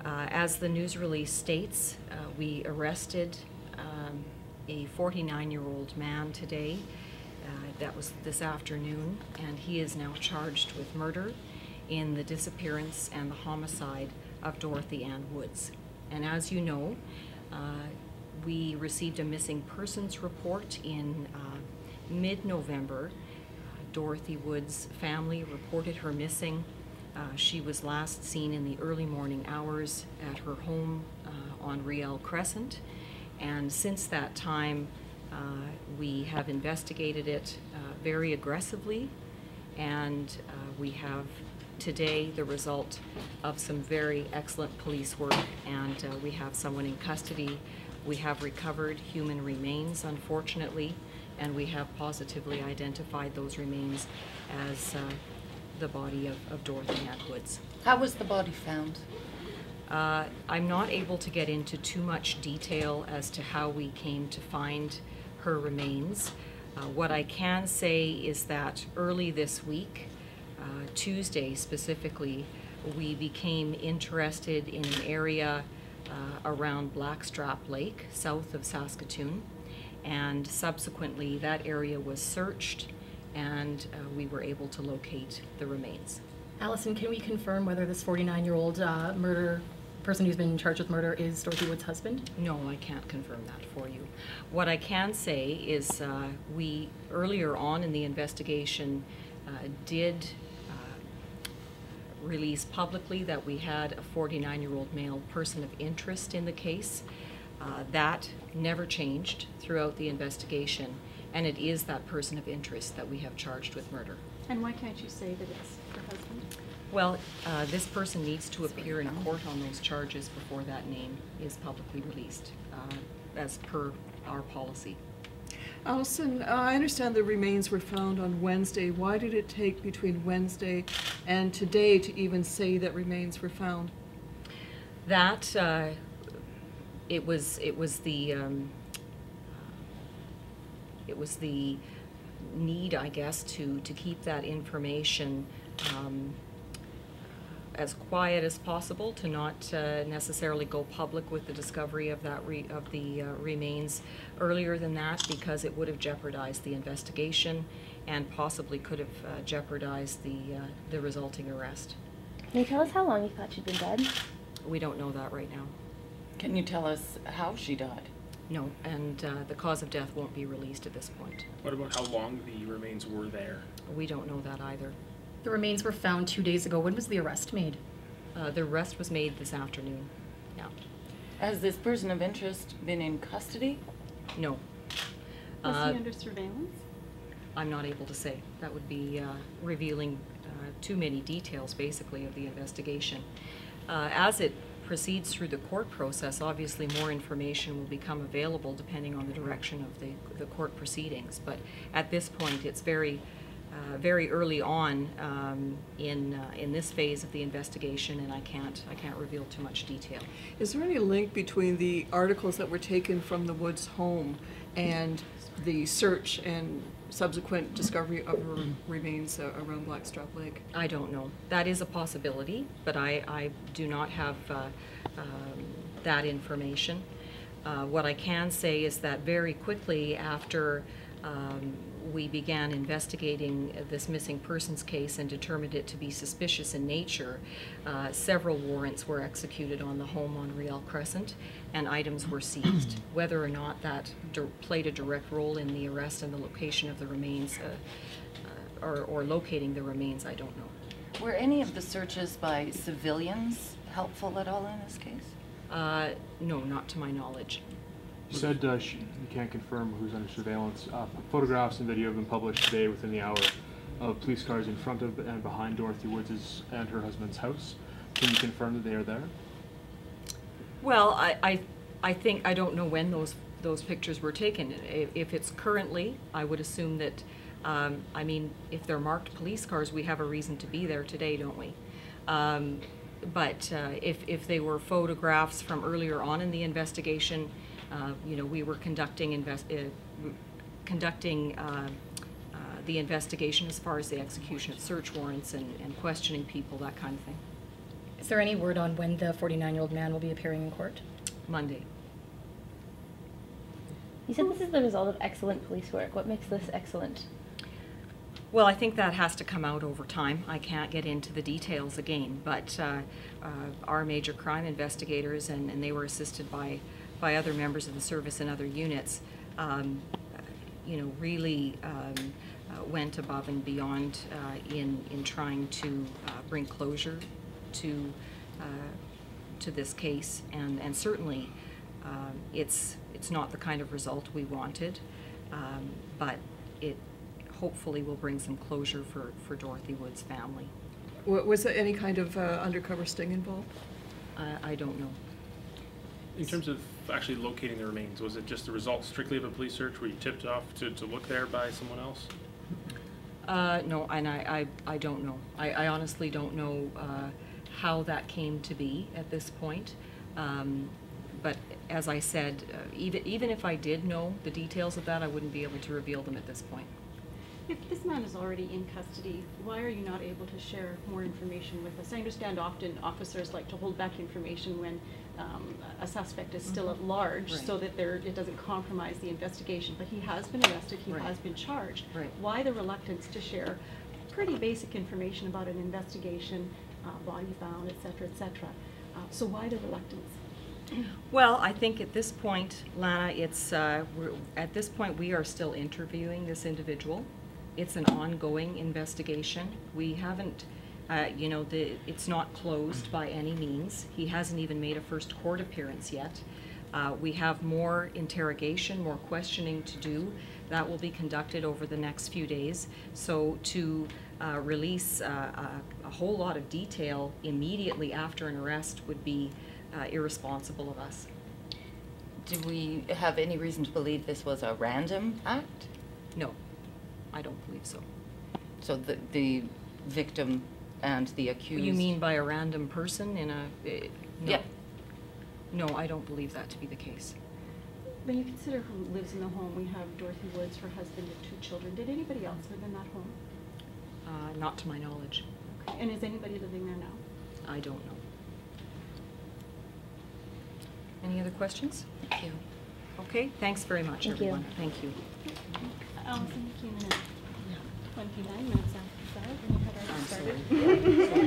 As the news release states, we arrested a 49-year-old man today. That was this afternoon, and he is now charged with murder in the disappearance and the homicide of Dorothy Ann Woods. And as you know, we received a missing persons report in mid-November. Dorothy Woods' family reported her missing. She was last seen in the early morning hours at her home on Riel Crescent, and since that time we have investigated it very aggressively, and we have today the result of some very excellent police work, and we have someone in custody. We have recovered human remains, unfortunately, and we have positively identified those remains as the body of Dorothy Ann Woods. How was the body found? I'm not able to get into too much detail as to how we came to find her remains. What I can say is that early this week, Tuesday specifically, we became interested in an area around Blackstrap Lake, south of Saskatoon, and subsequently that area was searched, and we were able to locate the remains. Alyson, can we confirm whether this 49-year-old person who's been charged with murder is Dorothy Woods' husband? No, I can't confirm that for you. What I can say is we, earlier on in the investigation, did release publicly that we had a 49-year-old male person of interest in the case. That never changed throughout the investigation, and it is that person of interest that we have charged with murder. And why can't you say that it's her husband? Well, this person needs to appear in court on those charges before that name is publicly released, as per our policy. Alyson, I understand the remains were found on Wednesday. Why did it take between Wednesday and today to even say that remains were found? That it was the need, I guess, to keep that information as quiet as possible, to not necessarily go public with the discovery of that remains earlier than that, because it would have jeopardized the investigation and possibly could have jeopardized the resulting arrest. Can you tell us how long you thought she'd been dead? We don't know that right now. Can you tell us how she died? No, and the cause of death won't be released at this point. What about how long the remains were there? We don't know that either. The remains were found 2 days ago. When was the arrest made? The arrest was made this afternoon. Yeah. Has this person of interest been in custody? No. Was he under surveillance? I'm not able to say. That would be revealing too many details, basically, of the investigation. As it proceeds through the court process, obviously more information will become available depending on the direction of the court proceedings. But at this point, it's very early on in this phase of the investigation, and I can't reveal too much detail. Is there any link between the articles that were taken from the Woods home and the search and subsequent discovery of her remains around Blackstrap Lake? I don't know. That is a possibility, but I do not have that information. What I can say is that very quickly after we began investigating this missing persons case and determined it to be suspicious in nature, several warrants were executed on the home on Riel Crescent, and items were seized. Whether or not that played a direct role in the arrest and the location of the remains, or locating the remains, I don't know. Were any of the searches by civilians helpful at all in this case? No, not to my knowledge. You said you can't confirm who's under surveillance. Photographs and video have been published today within the hour of police cars in front of and behind Dorothy Woods' and her husband's house. Can you confirm that they are there? Well, I think, I don't know when those pictures were taken. If it's currently, I would assume that, I mean, if they're marked police cars, we have a reason to be there today, don't we? But if they were photographs from earlier on in the investigation, you know, we were conducting the investigation as far as the execution of search warrants and questioning people, that kind of thing. Is there any word on when the 49-year-old man will be appearing in court? Monday. You said this is the result of excellent police work. What makes this excellent? Well, I think that has to come out over time. I can't get into the details again, but our major crime investigators, and they were assisted by other members of the service and other units, really went above and beyond in trying to bring closure to this case, and certainly it's not the kind of result we wanted, but it hopefully will bring some closure for Dorothy Woods' family. Was there any kind of undercover sting involved? I don't know. In terms of actually locating the remains, was it just the result strictly of a police search? Were you tipped off to look there by someone else? No, and I don't know. I honestly don't know how that came to be at this point. But as I said, even if I did know the details of that, I wouldn't be able to reveal them at this point. If this man is already in custody, why are you not able to share more information with us? I understand often officers like to hold back information when a suspect is still at large, Right. so that it doesn't compromise the investigation. But he has been arrested, he Right. has been charged. Right. Why the reluctance to share pretty basic information about an investigation, body found, et cetera, et cetera? So why the reluctance? Well, I think at this point, Lana, at this point we are still interviewing this individual. It's an ongoing investigation. We haven't, it's not closed by any means. He hasn't even made a first court appearance yet. We have more interrogation, more questioning to do. That will be conducted over the next few days. So to release a whole lot of detail immediately after an arrest would be irresponsible of us. Do we have any reason to believe this was a random act? No, I don't believe so. So the victim and the accused... You mean by a random person in a... no. Yeah. No, I don't believe that to be the case. When you consider who lives in the home, we have Dorothy Woods, her husband, and 2 children. Did anybody else live in that home? Not to my knowledge. Okay. And is anybody living there now? I don't know. Any other questions? Thank you. Okay, thanks very much, Thank you. everyone. Thank you. Alyson, you came in at 29 minutes after 5, and you had already I'm started. sorry.